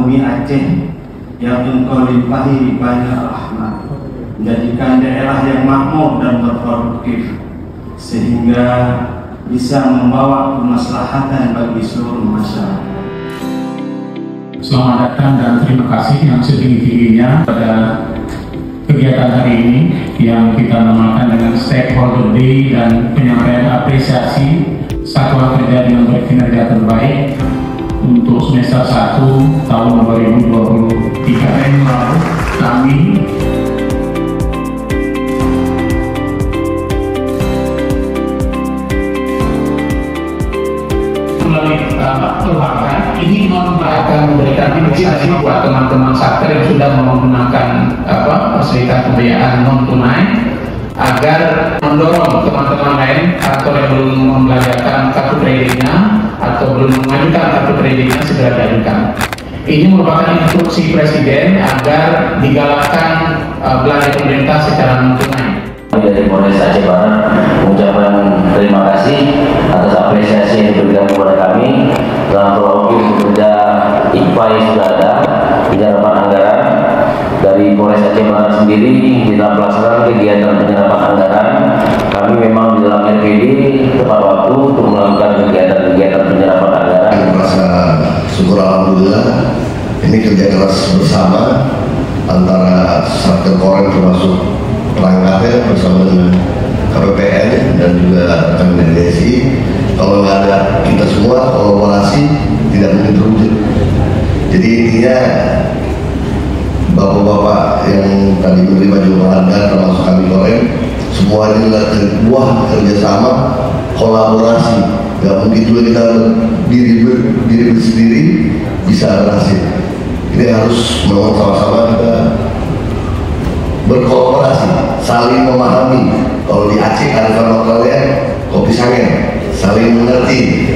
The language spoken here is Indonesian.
bumi Aceh yang Engkau limpahi banyak rahmat, menjadikan daerah yang makmur dan berproduktif sehingga bisa membawa kemaslahatan bagi seluruh masyarakat. Selamat datang dan terima kasih yang setinggi-tingginya pada kegiatan hari ini yang kita namakan dengan Stakeholder Day dan penyampaian apresiasi satuan kerja dengan berkinerja terbaik untuk semester 1 tahun 2023. Yang lalu kami melalui perbankan ini akan memberikan inisiasi buat teman-teman satker yang sudah menggunakan fasilitas pembiayaan non tunai agar mendorong teman-teman lain atau yang belum membelajarkan kartu kreditnya atau belum mengajukan kartu kreditnya segera diajukan. Ini merupakan instruksi Presiden agar digalakkan belanja pemerintah secara non tunai. Dari Polres Aceh Barat mengucapkan terima kasih atas apresiasi yang diberikan kepada kami dalam program kerja IPA yang sudah ada penyerapan anggaran dari Polres Aceh Barat sendiri. Di dalam pelaksanaan kegiatan penyerapan anggaran kami memang di dalam RPD tepat waktu untuk melakukan kegiatan penyerapan anggaran. Merasa syukur alhamdulillah ini kerja keras bersama antara Satker Korem termasuk perangkatnya bersama dengan KPPN dan juga rekan DSI. Kalau nggak ada kita semua kolaborasi tidak mungkin terwujud. Jadi intinya bapak-bapak yang tadi menerima juga penghargaan termasuk kami Korem, semua ini adalah buah kerjasama kolaborasi. Nggak mungkin juga kita diri sendiri bisa berhasil. Ini harus memang sama-sama kita berkolaborasi, saling memahami. Kalau di Aceh ada lokalnya kopi sangen, saling mengerti.